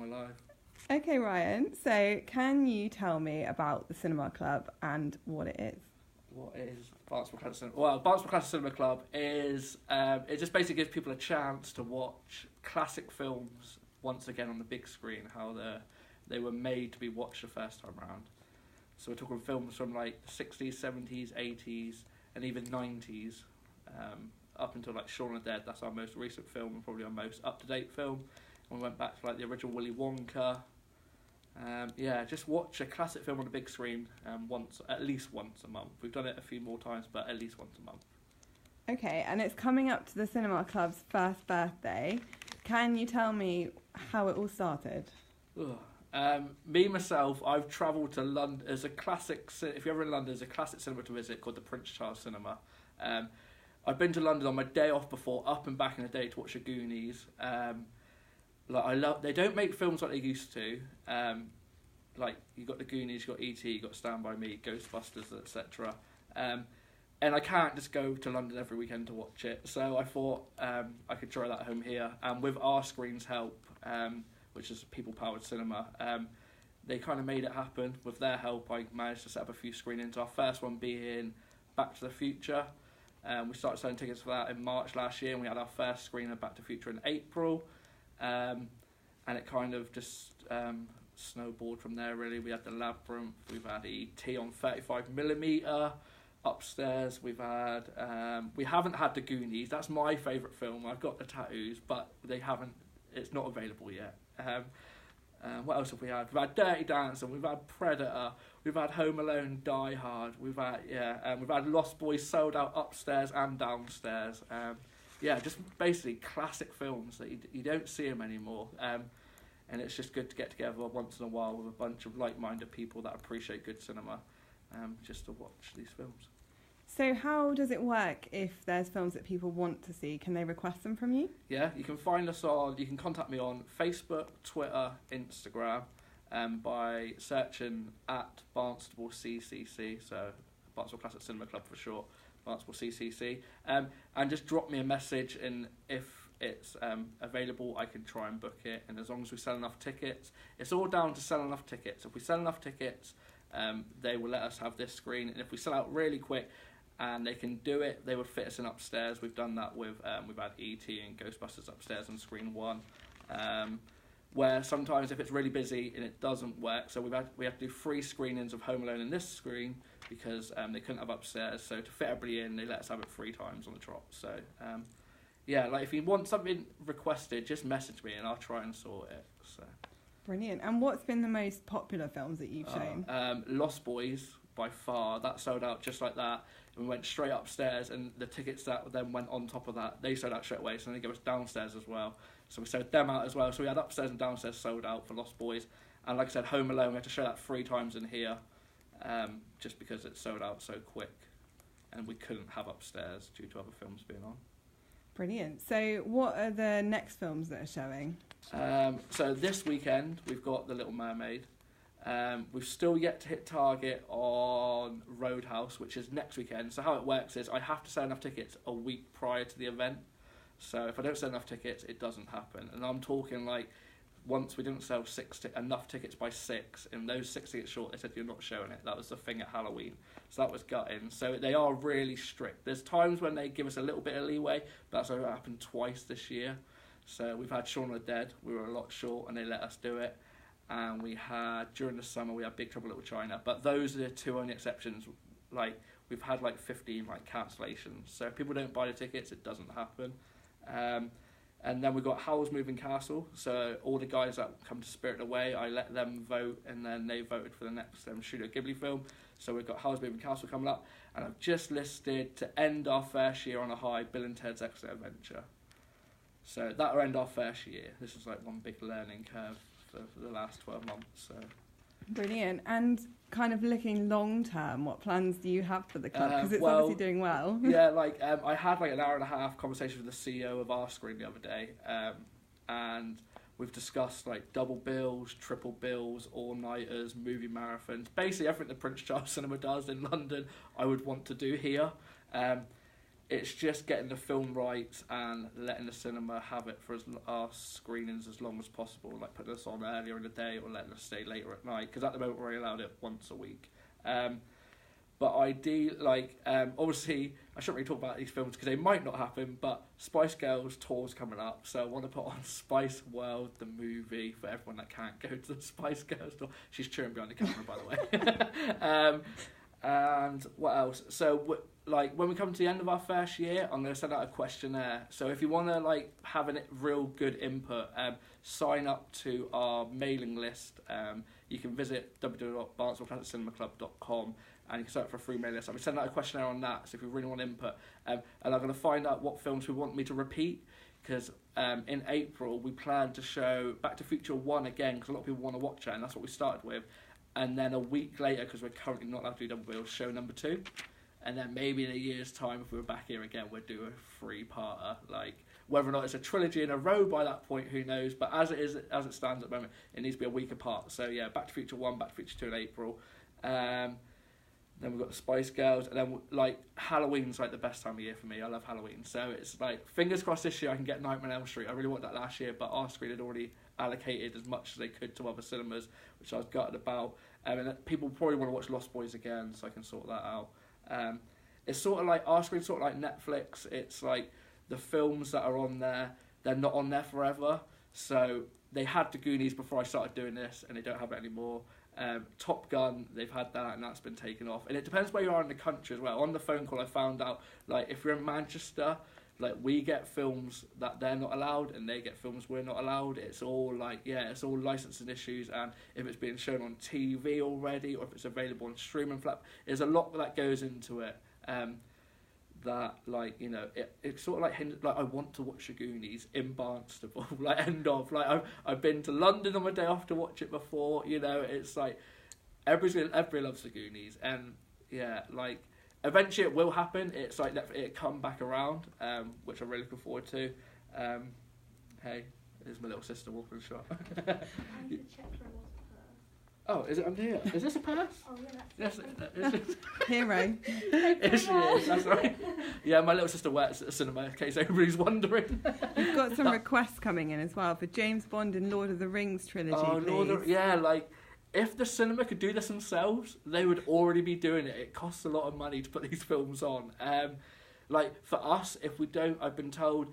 my life. Okay, Ryan, so can you tell me about the cinema club and what it is? What is Barnstaple Classic Cinema? Well, Barnstaple Classic Cinema Club is it just basically gives people a chance to watch classic films once again on the big screen, how they were made to be watched the first time around. So we're talking films from like the 60s, 70s, 80s, and even 90s, up until like Shaun of the Dead. That's our most recent film and probably our most up-to-date film. And we went back to like the original Willy Wonka. Just watch a classic film on the big screen at least once a month. We've done it a few more times, but at least once a month. Okay, and it's coming up to the cinema club's first birthday. Can you tell me how it all started? Myself, I've travelled to London. There's a classic, if you're ever in London, there's a classic cinema to visit called the Prince Charles Cinema. I've been to London on my day off before, up and back in the day, to watch the Goonies. They don't make films like they used to. Like you got the Goonies, you got E.T., you got Stand By Me, Ghostbusters, etc. And I can't just go to London every weekend to watch it. So I thought I could try that at home here. And with our screen's help, which is people-powered cinema, they kind of made it happen. With their help, I managed to set up a few screenings. Our first one being Back to the Future. We started selling tickets for that in March last year, and we had our first screen of Back to the Future in April. And it kind of just snowballed from there, really. We had The Labyrinth, we've had E.T. on 35mm upstairs, we haven't had The Goonies. That's my favourite film. I've got the tattoos, but it's not available yet. What else have we had? We've had Dirty Dancing, we've had Predator, we've had Home Alone, Die Hard, we've had Lost Boys sold out upstairs and downstairs. Just basically classic films that you don't see them anymore. And it's just good to get together once in a while with a bunch of like-minded people that appreciate good cinema, just to watch these films. So how does it work if there's films that people want to see? Can they request them from you? Yeah, you can contact me on Facebook, Twitter, Instagram, by searching at Barnstaple CCC, so Barnstaple Classic Cinema Club for short, Barnstaple CCC, and just drop me a message, and if it's available, I can try and book it. And as long as we sell enough tickets, it's all down to selling enough tickets. If we sell enough tickets, they will let us have this screen, and if we sell out really quick and they can do it, they would fit us in upstairs. We've done that with we've had E.T. and Ghostbusters upstairs on screen 1, where sometimes if it's really busy and it doesn't work, so we have to do 3 screenings of Home Alone in this screen because they couldn't have upstairs. So to fit everybody in, they let us have it 3 times on the trot. So if you want something requested, just message me and I'll try and sort it. So brilliant. And what's been the most popular films that you've shown? Lost Boys, by far. That sold out just like that. And we went straight upstairs, and the tickets that then went on top of that, they sold out straight away, so then they gave us downstairs as well. So we sold them out as well. So we had upstairs and downstairs sold out for Lost Boys. And like I said, Home Alone, we had to show that 3 times in here, just because it sold out so quick. And we couldn't have upstairs due to other films being on. Brilliant. So what are the next films that are showing? So this weekend, we've got The Little Mermaid. We've still yet to hit target on Roadhouse, which is next weekend. So how it works is I have to sell enough tickets a week prior to the event. So if I don't sell enough tickets, it doesn't happen. And I'm talking like once we didn't sell enough tickets by 6, and those 6 tickets short, they said you're not showing it. That was the thing at Halloween. So that was gutting. So they are really strict. There's times when they give us a little bit of leeway, but that's only happened twice this year. So we've had Shaun of the Dead. We were a lot short, and they let us do it. And we had, during the summer, we had Big Trouble in Little China. But those are the 2 only exceptions. Like, we've had like 15 like cancellations. So if people don't buy the tickets, it doesn't happen. And then we've got Howl's Moving Castle. So all the guys that come to Spirit Away, I let them vote, and then they voted for the next Studio Ghibli film. So we've got Howl's Moving Castle coming up. And I've just listed, to end our first year on a high, Bill and Ted's Excellent Adventure. So that'll end our first year. This is like one big learning curve for the last 12 months. So brilliant. And kind of looking long term, what plans do you have for the club? Because it's obviously doing well. Yeah, I had like an hour and a half conversation with the CEO of our screen the other day, and we've discussed like double bills, triple bills, all-nighters, movie marathons, basically everything the Prince Charles Cinema does in London I would want to do here. it's just getting the film rights and letting the cinema have it for our screenings as long as possible, like putting us on earlier in the day or letting us stay later at night, because at the moment we're only allowed it once a week. But obviously, I shouldn't really talk about these films because they might not happen, but Spice Girls tour's coming up, so I want to put on Spice World, the movie, for everyone that can't go to the Spice Girls tour. She's cheering behind the camera, by the way. And what else? So, when we come to the end of our first year, I'm going to send out a questionnaire. So if you want to, have a real good input, sign up to our mailing list. You can visit www.barnstapleclassiccinemaclub.com and you can sign up for a free mailing list. I'm going to send out a questionnaire on that, so if you really want input. And I'm going to find out what films we want me to repeat, because in April we plan to show Back to the Future 1 again, because a lot of people want to watch it, and that's what we started with. And then a week later, because we're currently not allowed to do double bill, show number 2. And then maybe in a year's time, if we were back here again, we'd do a 3-parter. Whether or not it's a trilogy in a row by that point, who knows? But as it stands at the moment, it needs to be a week apart. So yeah, Back to the Future 1, Back to the Future 2 in April. Then we've got the Spice Girls, and then Halloween's the best time of year for me. I love Halloween, so it's fingers crossed this year I can get Nightmare on Elm Street. I really want that last year, but our screen had already allocated as much as they could to other cinemas, which I was gutted about. And people probably want to watch Lost Boys again, so I can sort that out. It's sort of our screen's sort of like Netflix. It's the films that are on there, they're not on there forever. So they had the Goonies before I started doing this, and they don't have it anymore. Top Gun, they've had that, and that's been taken off. And it depends where you are in the country as well. On the phone call, I found out if you're in Manchester, we get films that they're not allowed, and they get films we're not allowed. It's all it's all licensing issues, and if it's being shown on TV already, or if it's available on streaming platform, there's a lot that goes into it. That it sort of hindered, I want to watch the Goonies in Barnstaple, I've been to London on my day off to watch it before, it's everybody loves the Goonies, and eventually it will happen. It's it come back around, which I'm really looking forward to. Hey, there's my little sister walking the shop. I need to check for it was a purse. Oh, is it under here? Is this a purse? Oh yeah, that's Hero. Yes, she is, that's right. Yeah, my little sister works at the cinema, in case everybody's wondering. We've got some requests coming in as well for James Bond and Lord of the Rings trilogy, please. If the cinema could do this themselves, they would already be doing it. It costs a lot of money to put these films on. For us, if we don't, I've been told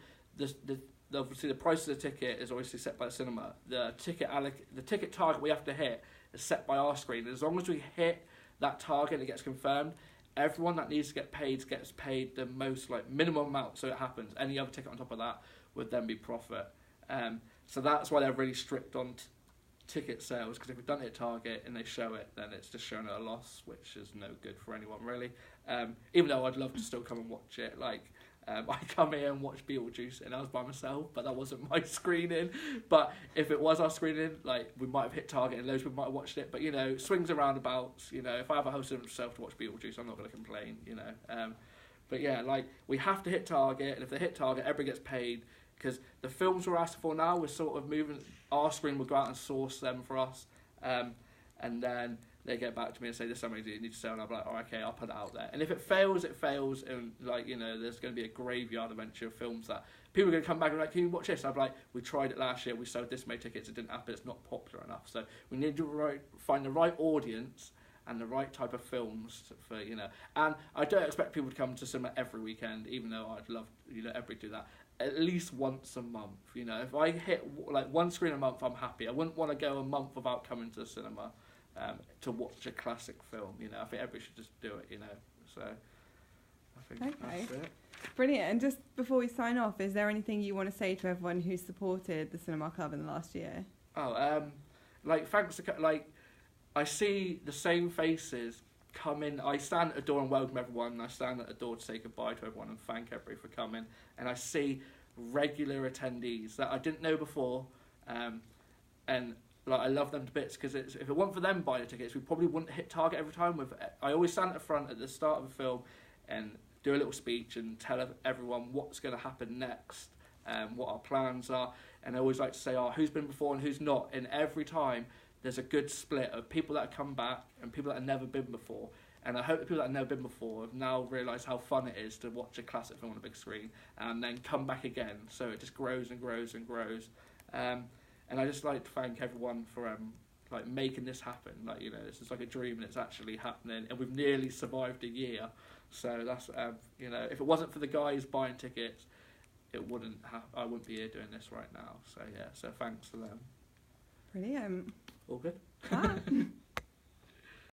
obviously the price of the ticket is obviously set by the cinema. The ticket target we have to hit is set by our screen. As long as we hit that target and it gets confirmed, everyone that needs to get paid gets paid the most minimum amount, so it happens. Any other ticket on top of that would then be profit. So that's why they're really strict on ticket sales, because if we don't hit target and they show it, then it's just showing at a loss, which is no good for anyone really. Even though I'd love to still come and watch it, I come here and watch Beetlejuice, and I was by myself, but that wasn't my screening. But if it was our screening, we might have hit target and loads of people might have watched it. But swings and roundabouts. If I have a host of myself to watch Beetlejuice, I'm not going to complain. But yeah, we have to hit target, and if they hit target, everybody gets paid, because the films we're asking for now, we're sort of moving. Our screen will go out and source them for us, and then they get back to me and say, this is something you need to sell, and I'm like, oh, okay, I'll put it out there. And if it fails, it fails, and there's going to be a graveyard eventually of films that people are going to come back and can you watch this? And I'm like, we tried it last year, we sold this many tickets, it didn't happen, it's not popular enough. So we need to find the right audience and the right type of films for, and I don't expect people to come to cinema every weekend, even though I'd love, everybody to do that. At least once a month, if I hit one screen a month, I'm happy. I wouldn't want to go a month without coming to the cinema to watch a classic film. I think everybody should just do it. So I think that's it. Brilliant. And just before we sign off, is there anything you want to say to everyone who supported the Cinema Club in the last year? Thanks to I see the same faces come in. I stand at the door and welcome everyone, and I stand at the door to say goodbye to everyone and thank everybody for coming. And I see regular attendees that I didn't know before, and I love them to bits, because if it weren't for them buying the tickets, we probably wouldn't hit target every time. I always stand at the front at the start of the film and do a little speech and tell everyone what's going to happen next, what our plans are, and I always like to say, who's been before and who's not. And every time there's a good split of people that have come back and people that have never been before. And I hope the people that have never been before have now realised how fun it is to watch a classic film on a big screen and then come back again. So it just grows and grows and grows. And I just like to thank everyone for like making this happen. Like, you know, this is like a dream and it's actually happening. And we've nearly survived a year. So that's you know, if it wasn't for the guys buying tickets, I wouldn't be here doing this right now. So yeah, so thanks to them. Brilliant. All good. Ah.